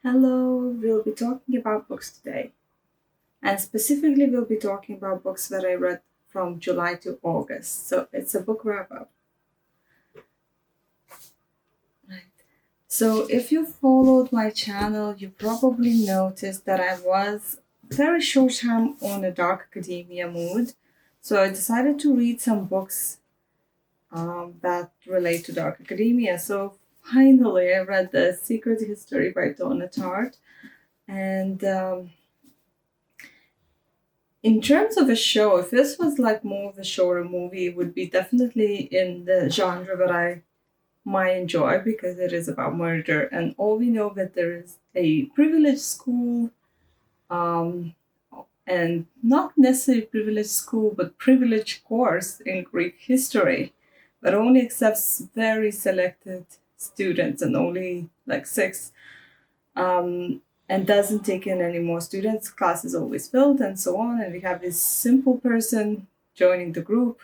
Hello, we'll be talking about books today. And specifically, we'll be talking about books that I read from July to August. So it's a book wrap up. So if you followed my channel, you probably noticed that I was very short time on a dark academia mood. So I decided to read some books that relate to dark academia. So finally, I read The Secret History by Donna Tartt. And in terms of a show, if this was like more of a show or a movie, it would be definitely in the genre that I might enjoy because it is about murder. And all we know that there is a privileged school, um, and not necessarily privileged school, but privileged course in Greek history, but only accepts very selected students and only like six. And doesn't take in any more students. Class is always filled and so on. And we have this simple person joining the group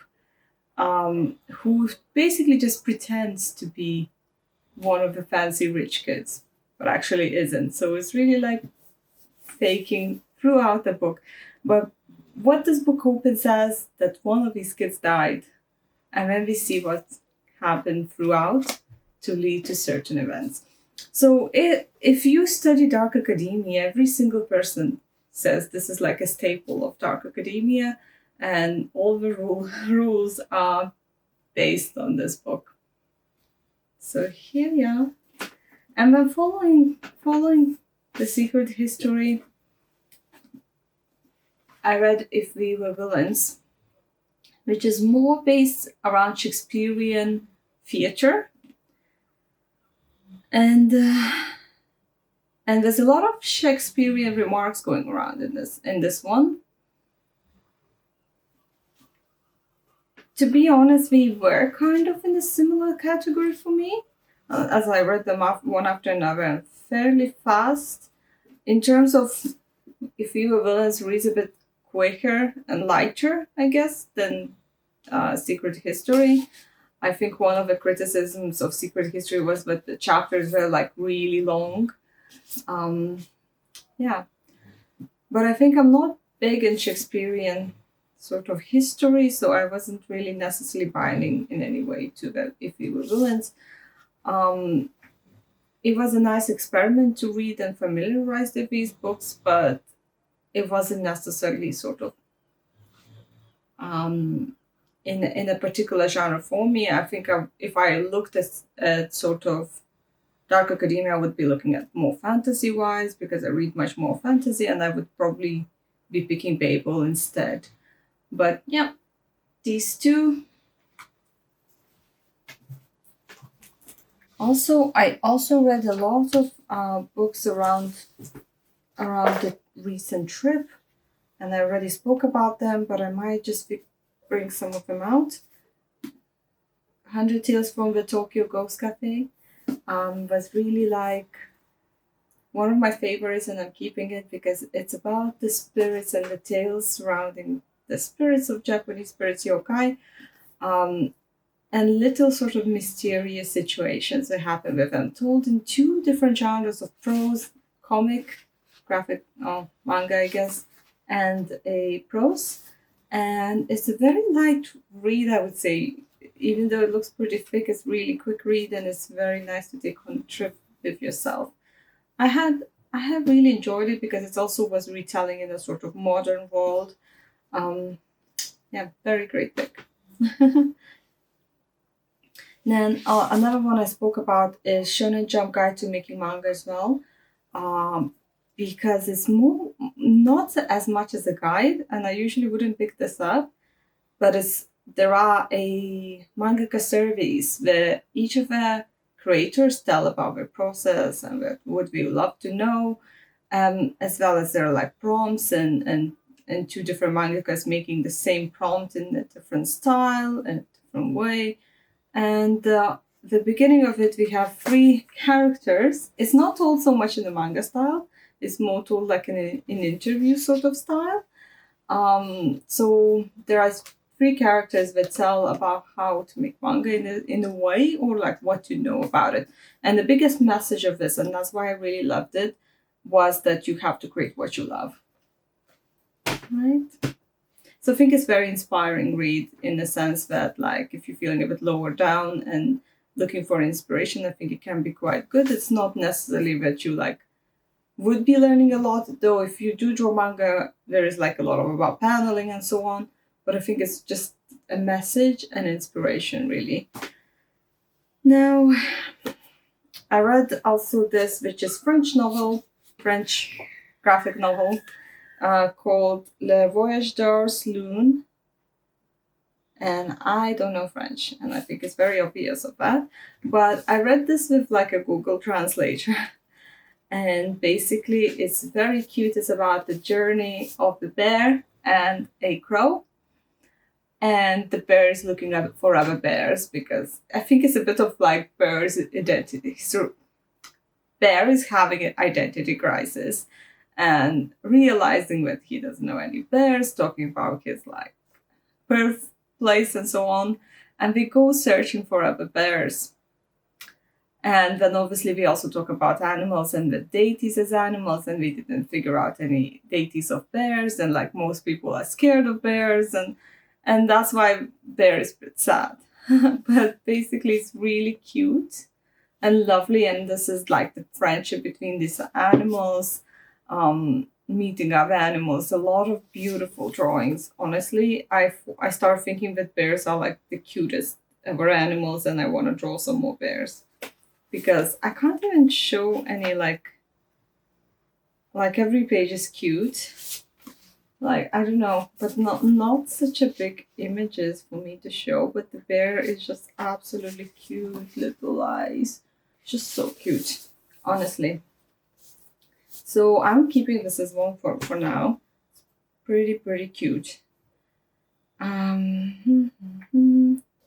who basically just pretends to be one of the fancy rich kids, but actually isn't. So it's really like faking throughout the book. But what this book opens as that one of these kids died, and then we see what happened throughout to lead to certain events. So if you study dark academia, every single person says this is like a staple of dark academia, and all the rules are based on this book. So here we are. And then following the secret history, I read If We Were Villains, which is more based around Shakespearean theater. And there's a lot of Shakespearean remarks going around in this one. To be honest, we were kind of in a similar category for me, as I read them one after another fairly fast. In terms of If You Were Villains reads a bit quicker and lighter, I guess, than Secret History. I think one of the criticisms of Secret History was that the chapters were like really long. Um, yeah, but I think I'm not big in Shakespearean sort of history, so I wasn't really necessarily binding in any way to that If We Were Villains. Um, it was a nice experiment to read and familiarize with these books, but it wasn't necessarily sort of um, in a particular genre for me. I think if I looked at sort of dark academia, I would be looking at more fantasy wise because I read much more fantasy, and I would probably be picking Babel instead. But yeah, these two. Also, I also read a lot of books around the recent trip, and I already spoke about them, but I might just bring some of them out. 100 Tales from the Tokyo Ghost Cafe was really like one of my favorites, and I'm keeping it because it's about the spirits and the tales surrounding the spirits of Japanese spirits yokai, um, and little sort of mysterious situations that happen with them, told in two different genres of prose, comic, graphic, manga, I guess, and a prose. And it's a very light read, I would say. Even though it looks pretty thick, it's really quick read, and it's very nice to take on a trip with yourself. I had I have really enjoyed it because it also was retelling in a sort of modern world. Um, yeah, very great book. Then another one I spoke about is Shonen Jump Guide to Making Manga as well, um, because it's more not as much as a guide, and I usually wouldn't pick this up, but there are a mangaka surveys where each of the creators tell about their process and what we would love to know, as well as there are like prompts and two different mangakas making the same prompt in a different style and a different way. And the beginning of it, we have three characters. It's not told so much in the manga style. It's more told like in an interview sort of style. So there are three characters that tell about how to make manga in a way, or like what to know about it. And the biggest message of this, and that's why I really loved it, was that you have to create what you love, right? So I think it's very inspiring read in the sense that, like, if you're feeling a bit lower down and looking for inspiration, I think it can be quite good. It's not necessarily that you like would be learning a lot, though. If you do draw manga, there is like a lot of about paneling and so on. But I think it's just a message and inspiration, really. Now, I read also this, which is French graphic novel, called Le Voyage d'Ars Lune. And I don't know French, and I think it's very obvious of that. But I read this with like a Google translator. And basically, it's very cute. It's about the journey of the bear and a crow. And the bear is looking for other bears because I think it's a bit of like bear's identity. So, bear is having an identity crisis and realizing that he doesn't know any bears, talking about his like birthplace and so on. And they go searching for other bears. And then obviously we also talk about animals and the deities as animals, and we didn't figure out any deities of bears, and like most people are scared of bears, and that's why bear is a bit sad. But basically it's really cute and lovely, and this is like the friendship between these animals, meeting other animals. A lot of beautiful drawings. Honestly, I start thinking that bears are like the cutest ever animals, and I want to draw some more bears because I can't even show any like every page is cute. Like, I don't know, but not such a big images for me to show, but the bear is just absolutely cute, little eyes. Just so cute, honestly. So I'm keeping this as one for now. Pretty cute.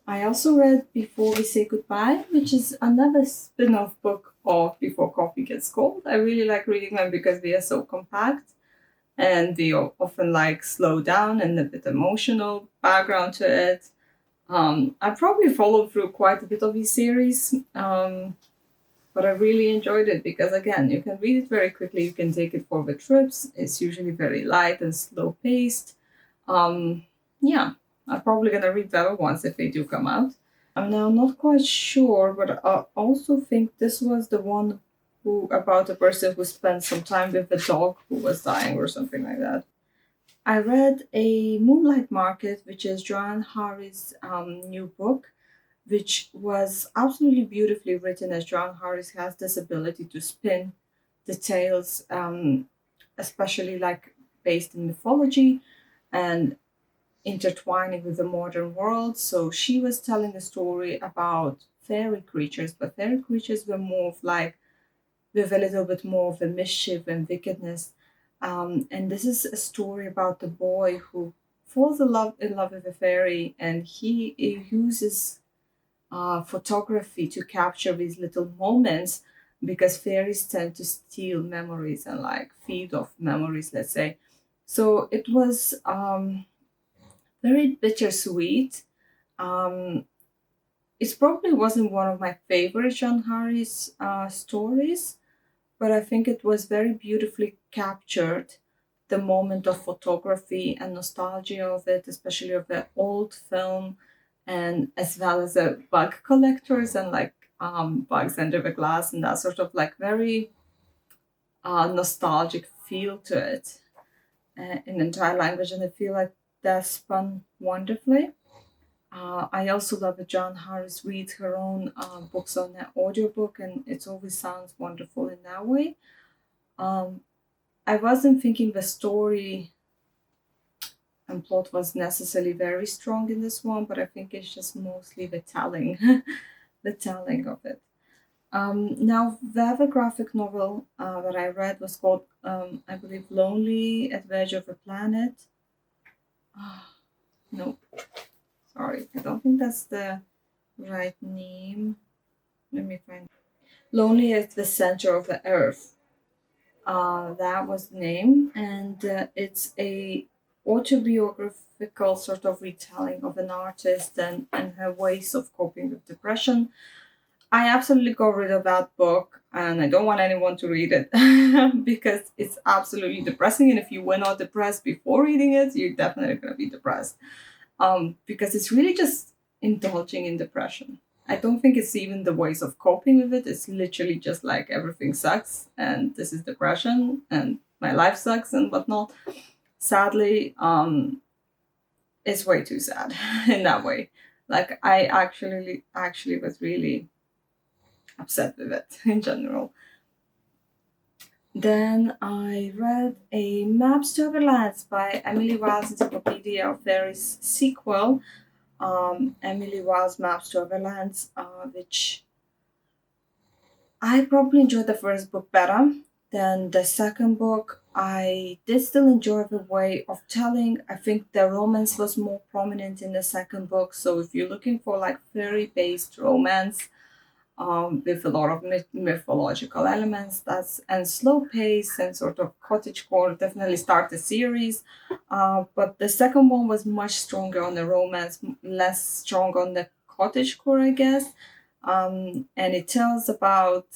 I also read Before We Say Goodbye, which is another spin-off book of Before Coffee Gets Cold. I really like reading them because they are so compact and they often like slow down and a bit emotional background to it. I probably followed through quite a bit of these series, but I really enjoyed it because, again, you can read it very quickly. You can take it for the trips. It's usually very light and slow paced. Yeah, I'm probably gonna read the other ones if they do come out. I'm now not quite sure, but I also think this was the one who about a person who spent some time with a dog who was dying or something like that. I read A Moonlight Market, which is Joanne Harris' new book, which was absolutely beautifully written, as Joanne Harris has this ability to spin the tales, especially like based in mythology and intertwining with the modern world. So she was telling a story about fairy creatures, but fairy creatures were more of like with a little bit more of the mischief and wickedness. And this is a story about the boy who falls in love with a fairy, and he uses photography to capture these little moments because fairies tend to steal memories and like feed off memories, let's say. So it was very bittersweet. Um, it probably wasn't one of my favorite John Harris stories, but I think it was very beautifully captured the moment of photography and nostalgia of it, especially of the old film, and as well as the bug collectors and like bugs under the glass and that sort of like very nostalgic feel to it in the entire language. And I feel like that's spun wonderfully. I also love that John Harris reads her own books on an audiobook, and it always sounds wonderful in that way. Um, I wasn't thinking the story and plot was necessarily very strong in this one, but I think it's just mostly the telling, the telling of it. Now, the other graphic novel that I read was called, I believe, Lonely at the Edge of a Planet. No, sorry, I don't think that's the right name. Let me find. Lonely at the Center of the Earth. That was the name, and it's a autobiographical sort of retelling of an artist and her ways of coping with depression. I absolutely got rid of that book and I don't want anyone to read it because it's absolutely depressing. And if you were not depressed before reading it, you're definitely going to be depressed because it's really just indulging in depression. I don't think it's even the ways of coping with it. It's literally just like everything sucks and this is depression and my life sucks and whatnot. Sadly, it's way too sad in that way. Like I actually was really upset with it in general. Then I read a Maps to Everlands by Emily Wilde's Encyclopedia of Fairies sequel, Emily Wilde's Maps to Everlands, which I probably enjoyed the first book better than the second book. I did still enjoy the way of telling. I think the romance was more prominent in the second book. So if you're looking for like fairy based romance, with a lot of mythological elements. That's and slow pace and sort of cottagecore definitely start the series. But the second one was much stronger on the romance, less strong on the cottagecore, I guess. And it tells about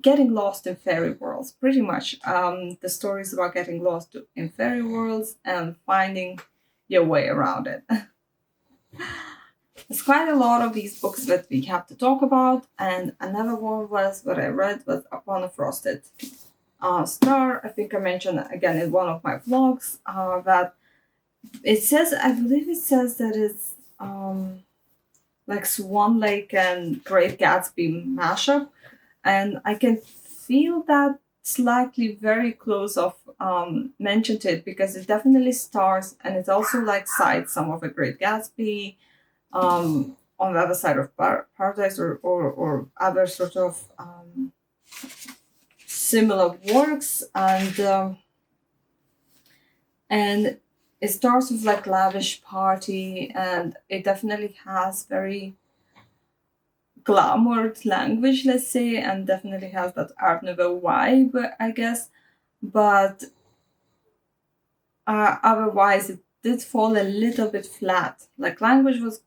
getting lost in fairy worlds. Pretty much, the story is about getting lost in fairy worlds and finding your way around it. There's quite a lot of these books that we have to talk about, and another one was what I read was Upon a Frosted Star. I think I mentioned again in one of my vlogs that it says, I believe it says that it's like Swan Lake and Great Gatsby mashup, and I can feel that slightly very close of mentioned it because it definitely stars and it also like cites some of the Great Gatsby on the other side of paradise or other sort of similar works and it starts with like lavish party and it definitely has very glamoured language, let's say, and definitely has that art nouveau vibe, I guess, but otherwise it did fall a little bit flat. Like language was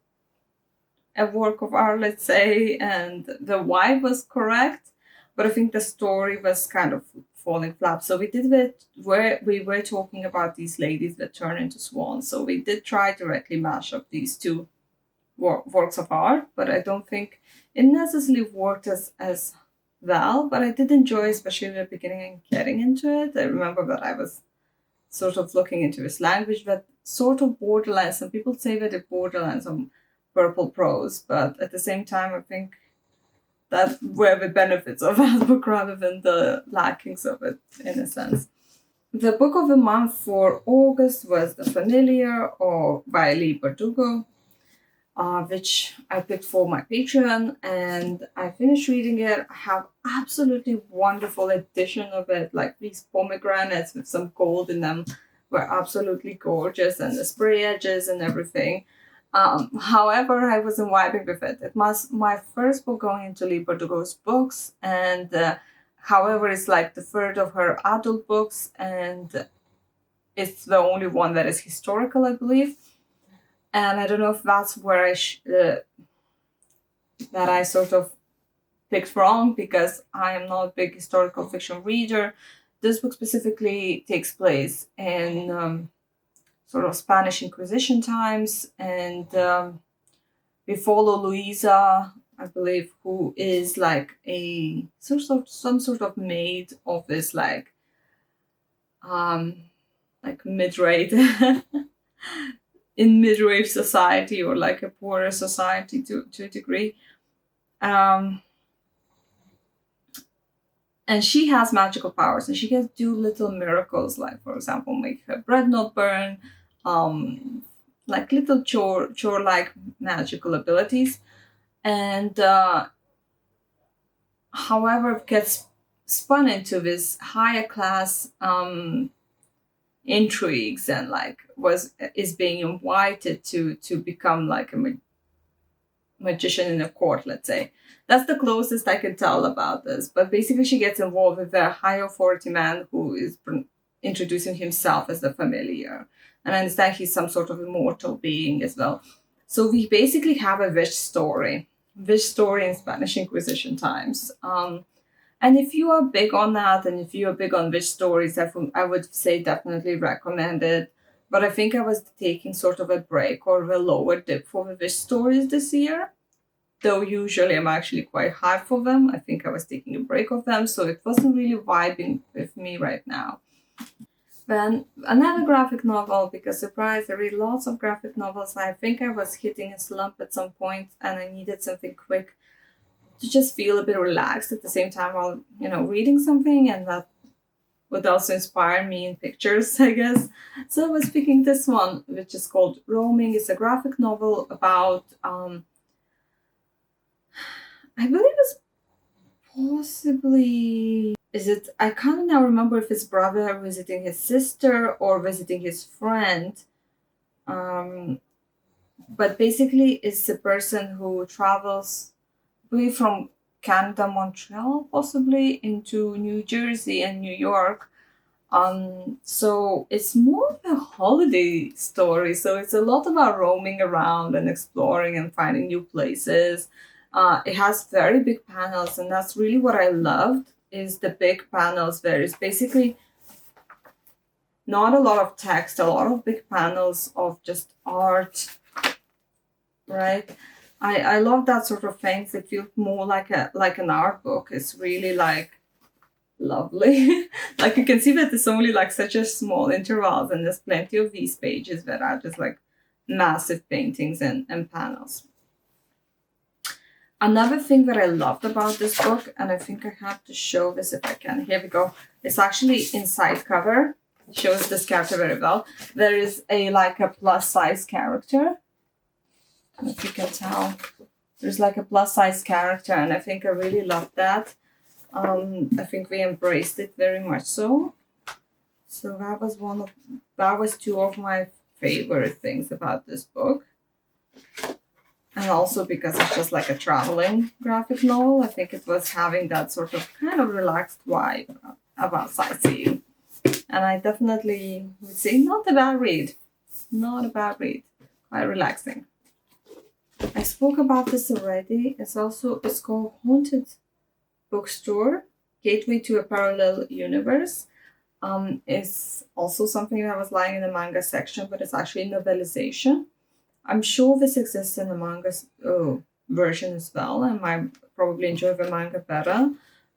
a work of art, let's say, and the vibe was correct, but I think the story was kind of falling flat. So we did it where we were talking about these ladies that turn into swans. So we did try directly mash up these two works of art, but I don't think it necessarily worked as well. But I did enjoy, especially in the beginning and getting into it. I remember that I was sort of looking into this language, but sort of borderlands. Some people say that it borderlands on purple prose, but at the same time, I think that were the benefits of that book rather than the lackings of it, in a sense. The book of the month for August was The Familiar or by Lee Bardugo, which I picked for my Patreon, and I finished reading it. I have absolutely wonderful edition of it, like these pomegranates with some gold in them were absolutely gorgeous, and the spray edges and everything. However, I wasn't vibing with it. It was my first book going into Lee Bardugo's books, and however, it's like the third of her adult books, and it's the only one that is historical, I believe. And I don't know if that's where that I sort of picked wrong because I am not a big historical fiction reader. This book specifically takes place in sort of Spanish Inquisition times, and we follow Luisa, I believe, who is like a some sort of maid of this like mid-rate in mid-wave society or like a poorer society to a degree. Um, and she has magical powers and she can do little miracles, like for example, make her bread not burn, like little chore like magical abilities. And however, it gets spun into this higher class intrigues and like is being invited to become like a magician in a court, let's say. That's the closest I can tell about this. But basically, she gets involved with a high authority man who is introducing himself as the familiar. And I understand he's some sort of immortal being as well. So we basically have a rich story. Wish story in Spanish Inquisition times. And if you are big on that, and if you are big on wish stories, I would say definitely recommend it. But I think I was taking sort of a break or a lower dip for the wish stories this year. Though usually I'm actually quite high for them. I think I was taking a break of them, so it wasn't really vibing with me right now. Then another graphic novel, because surprise, I read lots of graphic novels. I think I was hitting a slump at some point and I needed something quick to just feel a bit relaxed at the same time while, reading something, and that would also inspire me in pictures, I guess. So I was picking this one, which is called Roaming. It's a graphic novel about, I believe it's possibly, is it, I can't now remember if it's brother visiting his sister or visiting his friend. Um, but basically, it's a person who travels really from Canada, Montreal, possibly into New Jersey and New York. So it's more of a holiday story. So it's a lot about roaming around and exploring and finding new places. It has very big panels, and that's really what I loved is the big panels where it's basically not a lot of text, a lot of big panels of just art, right? I love that sort of things. It feels more like an art book. It's really like lovely. Like you can see that there's only like such a small intervals, and there's plenty of these pages that are just like massive paintings and panels. Another thing that I loved about this book, and I think I have to show this if I can. Here we go. It's actually inside cover. Shows this character very well. There is a plus size character. If you can tell, there's like a plus size character, and I think I really love that. I think we embraced it very much so. So that was two of my favorite things about this book. And also because it's just like a traveling graphic novel, I think it was having that sort of kind of relaxed vibe about sightseeing. And I definitely would say not a bad read. Not a bad read. Quite relaxing. I spoke about this already. It's called Haunted Bookstore, Gateway to a Parallel Universe. Is also something that was lying in the manga section, but it's actually a novelization. I'm sure this exists in the manga version as well, and I probably enjoy the manga better.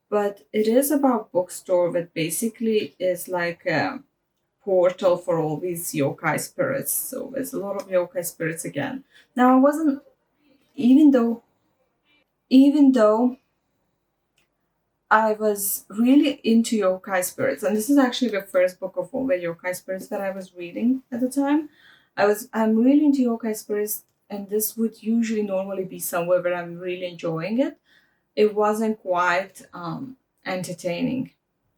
But it is about bookstore that basically is like a portal for all these yokai spirits. So there's a lot of yokai spirits again. Now I wasn't even though even though I was really into yokai spirits, and this is actually the first book of all the yokai spirits that I was reading at the time. I'm really into yokai spirits, and this would usually normally be somewhere where I'm really enjoying it. It wasn't quite entertaining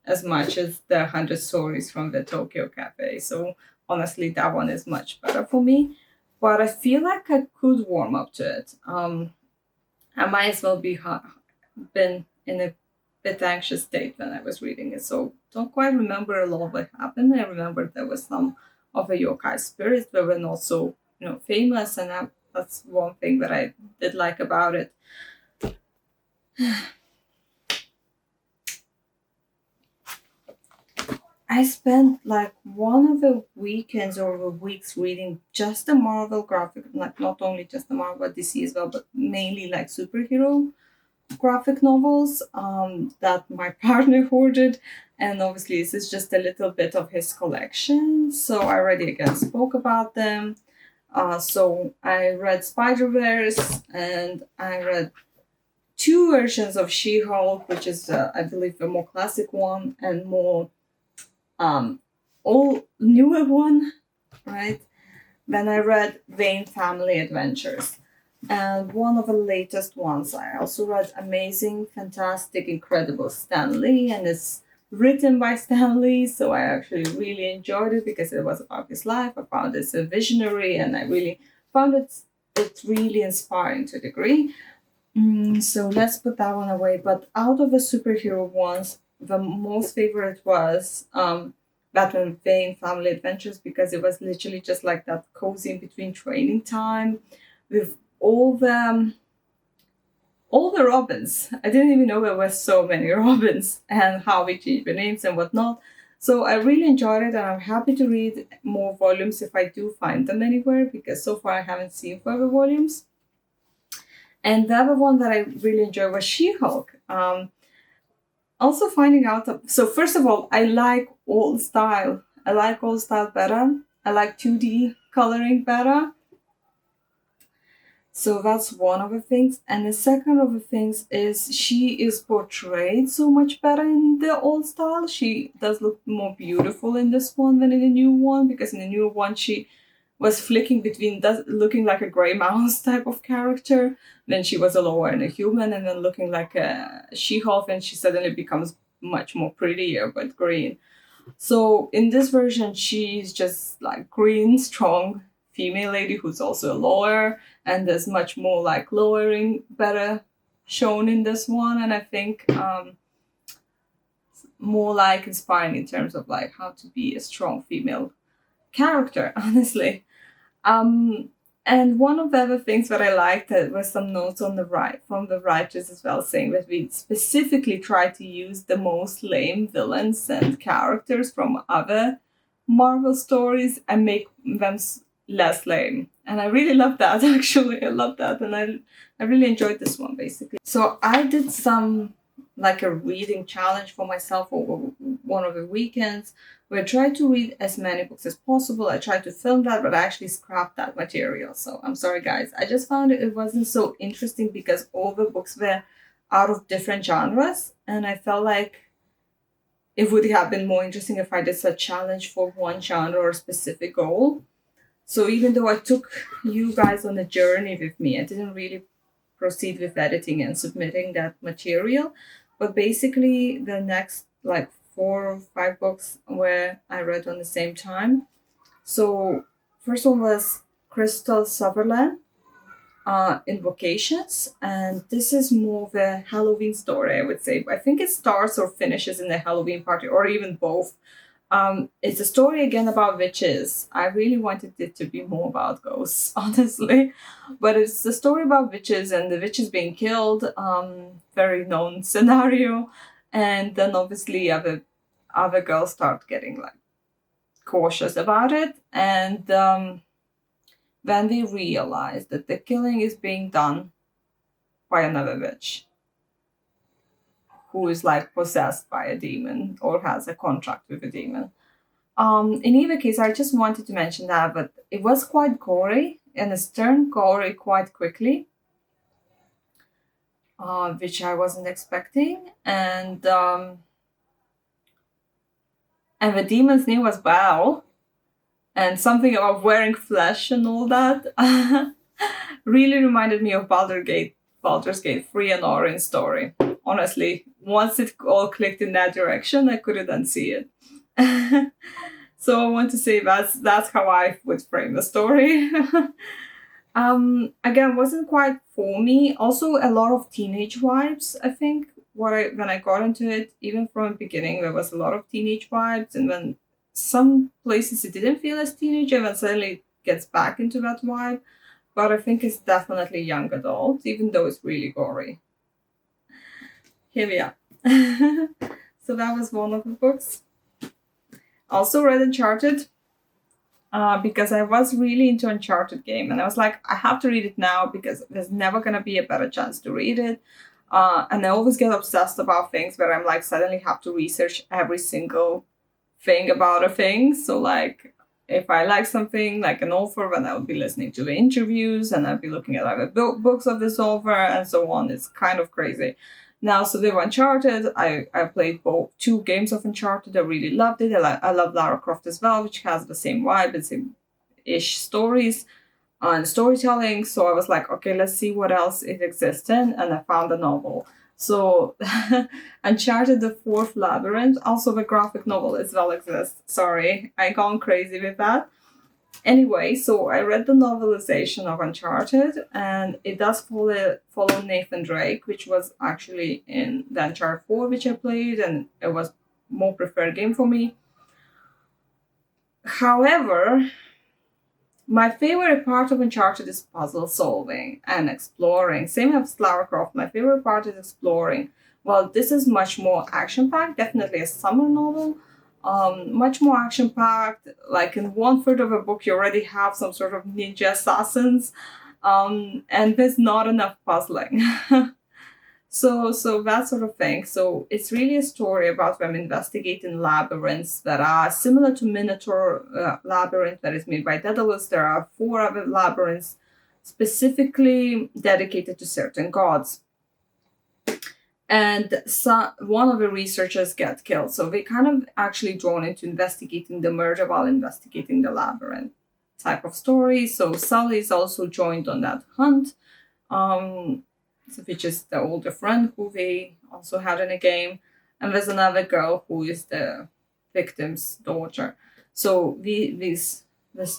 as much as the 100 stories from the Tokyo Cafe. So honestly, that one is much better for me. But I feel like I could warm up to it. I might as well been in a bit anxious state when I was reading it. So don't quite remember a lot of what happened. I remember there was some of the yokai spirits that were not so famous, and that's one thing that I did like about it. I spent like one of the weekends or the weeks reading just the Marvel graphic, like not only just the Marvel DC as well, but mainly like superhero graphic novels that my partner hoarded. And obviously, this is just a little bit of his collection. So I already again spoke about them. So I read Spider Verse, and I read two versions of She Hulk, which is, I believe, the more classic one and more all newer one, right? Then I read Vane Family Adventures. And one of the latest ones, I also read Amazing, Fantastic, Incredible Stan Lee, and it's written by Stan Lee, so I actually really enjoyed it because it was about his life. I found it a visionary, and I really found it really inspiring to a degree. So let's put that one away. But out of the superhero ones, the most favorite was Batman Bane Family Adventures, because it was literally just like that cozy in between training time with all the all the Robins. I didn't even know there were so many Robins and how we changed the names and whatnot. So I really enjoyed it, and I'm happy to read more volumes if I do find them anywhere, because so far I haven't seen further volumes. And the other one that I really enjoyed was She-Hulk. Also finding out that, so first of all, I like old style. I like old style better. I like 2D coloring better. So that's one of the things. And the second of the things is she is portrayed so much better in the old style. She does look more beautiful in this one than in the new one, because in the new one she was flicking between looking like a gray mouse type of character. Then she was a lower and a human, and then looking like a She-Hulk, and she suddenly becomes much more prettier but green. So in this version, she's just like green, strong female lady who's also a lawyer, and there's much more like lowering better shown in this one, and I think more like inspiring in terms of like how to be a strong female character, honestly. Um, and one of the other things that I liked that was some notes on the right from the writers as well, saying that we specifically try to use the most lame villains and characters from other Marvel stories and make them less lame. And I really love that. Actually, I love that, and I really enjoyed this one basically. So I did some like a reading challenge for myself over one of the weekends, where I tried to read as many books as possible. I tried to film that, but I actually scrapped that material. So I'm sorry, guys. I just found it wasn't so interesting because all the books were out of different genres, and I felt like it would have been more interesting if I did a challenge for one genre or specific goal. So even though I took you guys on a journey with me, I didn't really proceed with editing and submitting that material. But basically, the next like 4 or 5 books where I read on the same time. So first one was Crystal Sutherland, Invocations, and this is more of a Halloween story, I would say. I think it starts or finishes in the Halloween party, or even both. It's a story again about witches. I really wanted it to be more about ghosts, honestly, but it's a story about witches and the witches being killed. Very known scenario, and then obviously other girls start getting like cautious about it, and then they realize that the killing is being done by another witch who is like possessed by a demon or has a contract with a demon. In either case, I just wanted to mention that, but it was quite gory, and it turned gory quite quickly, which I wasn't expecting. And the demon's name was Baal, and something about wearing flesh and all that really reminded me of Baldur's Gate 3 and Orin's story. Honestly, once it all clicked in that direction, I couldn't unsee it. So I want to say that's how I would frame the story. Again, wasn't quite for me. Also, a lot of teenage vibes. I think when I got into it, even from the beginning, there was a lot of teenage vibes, and then some places it didn't feel as teenage, and then suddenly it gets back into that vibe. But I think it's definitely young adult, even though it's really gory. Here we are. So that was one of the books. Also read Uncharted, because I was really into Uncharted game, and I was like, I have to read it now because there's never gonna be a better chance to read it. And I always get obsessed about things where I'm like suddenly have to research every single thing about a thing. So like if I like something like an author, then I'll be listening to the interviews and I'll be looking at other books of this author and so on. It's kind of crazy. Now, so they were Uncharted. I played both 2 games of Uncharted. I really loved it. I love Lara Croft as well, which has the same vibe and same-ish stories and storytelling. So I was like, okay, let's see what else it exists in. And I found a novel. So Uncharted The Fourth Labyrinth, also the graphic novel as well exists. Sorry, I gone crazy with that. Anyway, so I read the novelization of Uncharted, and it does follow Nathan Drake, which was actually in the Uncharted 4, which I played, and it was more preferred game for me. However, My favorite part of Uncharted is puzzle solving and exploring. Same as Lara Croft. My favorite part is exploring. Well, this is much more action packed, definitely a summer novel. Much more action packed. Like in one third of a book, you already have some sort of ninja assassins, and there's not enough puzzling. So that sort of thing. So it's really a story about them investigating labyrinths that are similar to Minotaur labyrinth that is made by Daedalus. There are 4 other labyrinths specifically dedicated to certain gods. And one of the researchers get killed. So they kind of actually drawn into investigating the murder while investigating the labyrinth type of story. So Sully is also joined on that hunt. Which is the older friend who they also had in a game. And there's another girl who is the victim's daughter. So this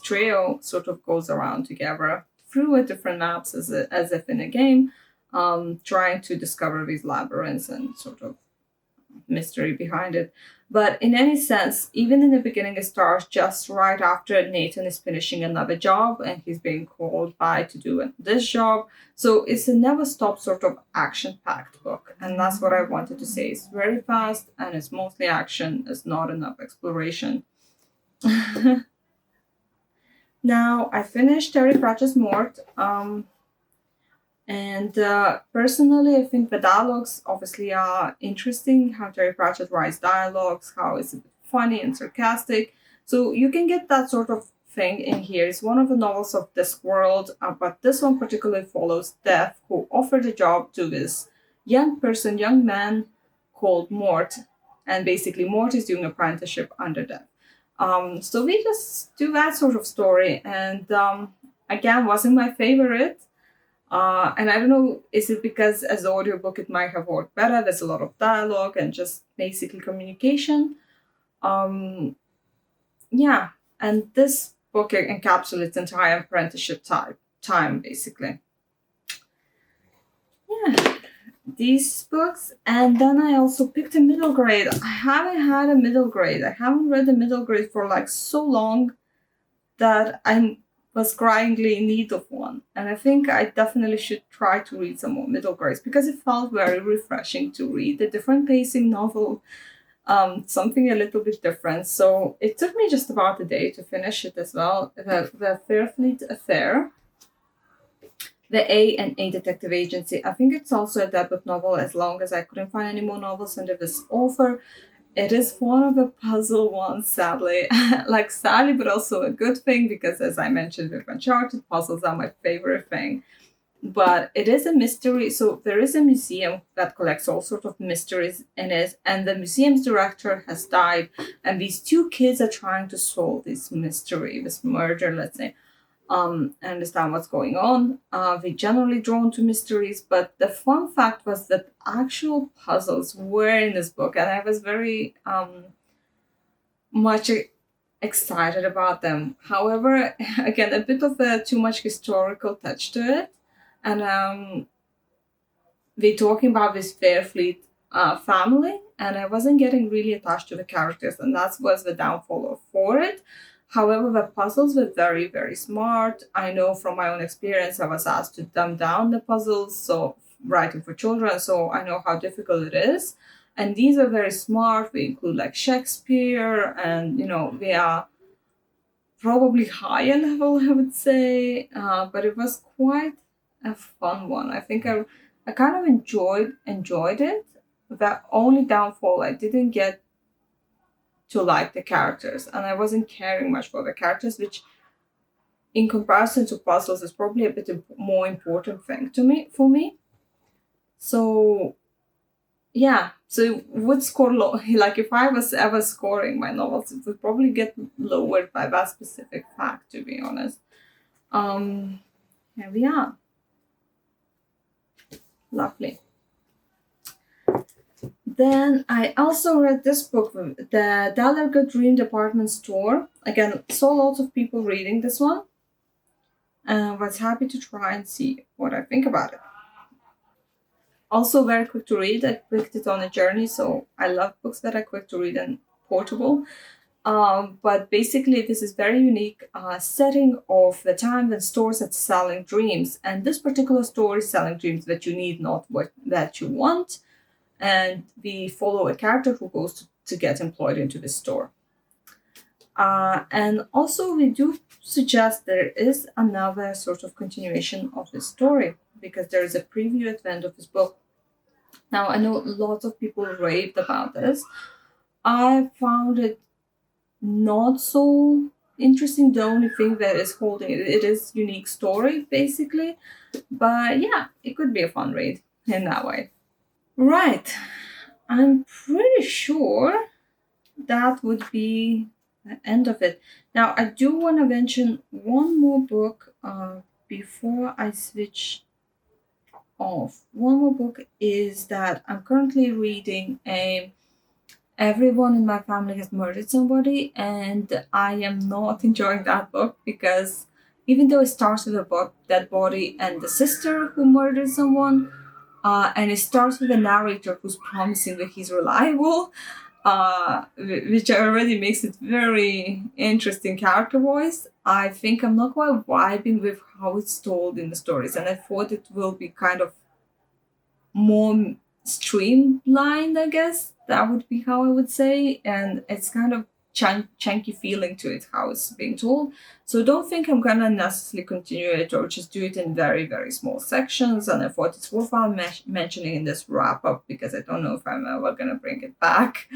trio sort of goes around together through different maps as if in a game, trying to discover these labyrinths and sort of mystery behind it. But in any sense, even in the beginning, it starts just right after Nathan is finishing another job and he's being called by to do this job. So it's a never stop sort of action packed book. And that's what I wanted to say. It's very fast and it's mostly action, it's not enough exploration. Now, I finished Terry Pratchett's Mort. And personally, I think the dialogues obviously are interesting. How Terry Pratchett writes dialogues, how it's a bit funny and sarcastic. So you can get that sort of thing in here. It's one of the novels of Discworld, but this one particularly follows Death, who offered a job to this young man called Mort. And basically, Mort is doing apprenticeship under Death. So we just do that sort of story. And again, wasn't my favorite. And I don't know, is it because as an audiobook it might have worked better? There's a lot of dialogue and just basically communication. Yeah, and this book encapsulates entire apprenticeship time basically. Yeah, these books. And then I also picked a middle grade. I haven't had a middle grade. I haven't read a middle grade for like so long that I was cryingly in need of one. And I think I definitely should try to read some more middle grades because it felt very refreshing to read a different pacing novel, something a little bit different. So it took me just about a day to finish it as well. The Fairfleet Affair, the A&A Detective Agency. I think it's also a debut novel as long as I couldn't find any more novels under this author. It is one of the puzzle ones, sadly. Like sadly, but also a good thing because as I mentioned with Uncharted, puzzles are my favorite thing. But it is a mystery. So there is a museum that collects all sorts of mysteries in it. And the museum's director has died. And these 2 kids are trying to solve this mystery, this murder, let's say. Understand what's going on. They're generally drawn to mysteries, but the fun fact was that actual puzzles were in this book, and I was very much excited about them. However, again, a bit of a too much historical touch to it, and they're talking about this Fairfleet family, and I wasn't getting really attached to the characters, and that was the downfall for it. However, the puzzles were very, very smart. I know from my own experience, I was asked to dumb down the puzzles, so writing for children, so I know how difficult it is. And these are very smart. They include like Shakespeare, and they are probably higher level, I would say. But it was quite a fun one. I think I kind of enjoyed it. The only downfall, I didn't get to like the characters, and I wasn't caring much for the characters, which in comparison to puzzles is probably a bit more important thing for me. So yeah, so it would score low. Like if I was ever scoring my novels, it would probably get lowered by that specific fact, to be honest. Here we are. Lovely. Then I also read this book, The Dalerga Dream Department Store. Again, saw lots of people reading this one. And was happy to try and see what I think about it. Also very quick to read. I picked it on a journey, so I love books that are quick to read and portable. But basically, this is very unique setting of the time when stores are selling dreams, and this particular store is selling dreams that you need, not what that you want. And we follow a character who goes to get employed into the store. And also, we do suggest there is another sort of continuation of the story because there is a preview at the end of this book. Now, I know lots of people raved about this. I found it not so interesting. The only thing that is holding it is unique story basically, but yeah, it could be a fun read in that way. Right, I'm pretty sure that would be the end of it. Now, I do want to mention one more book before I switch off. One more book is that I'm currently reading a Everyone in my family has murdered somebody, and I am not enjoying that book because even though it starts with a dead body and the sister who murdered someone, and it starts with a narrator who's promising that he's reliable, which already makes it very interesting character voice. I think I'm not quite vibing with how it's told in the stories, and I thought it will be kind of more streamlined, I guess. That would be how I would say. And it's kind of chunky feeling to it, how it's being told. So don't think I'm gonna necessarily continue it or just do it in very, very small sections. And I thought it's worthwhile mentioning in this wrap up because I don't know if I'm ever gonna bring it back.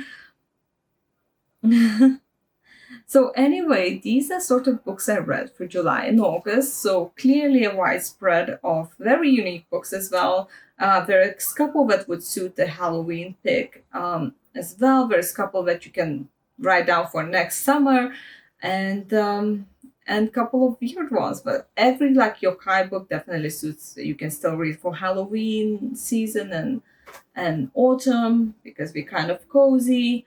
So anyway, these are sort of books I read for July and August. So clearly a widespread of very unique books as well. There's a couple that would suit the Halloween pick as well. There's a couple that you can write down for next summer, and a couple of weird ones. But every like yokai book definitely suits. You can still read for Halloween season and autumn because we're kind of cozy.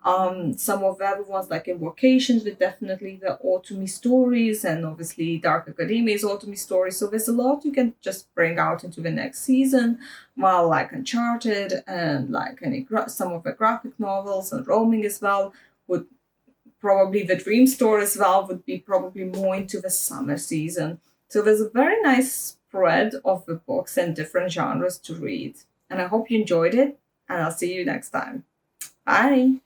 Some of the other ones, like Invocations, with definitely the autumny stories, and obviously Dark Academia is autumny stories. So there's a lot you can just bring out into the next season. While like Uncharted and like some of the graphic novels and Roaming as well would probably the Dream Store as well would be probably more into the summer season. So there's a very nice spread of the books and different genres to read. And I hope you enjoyed it, and I'll see you next time. Bye.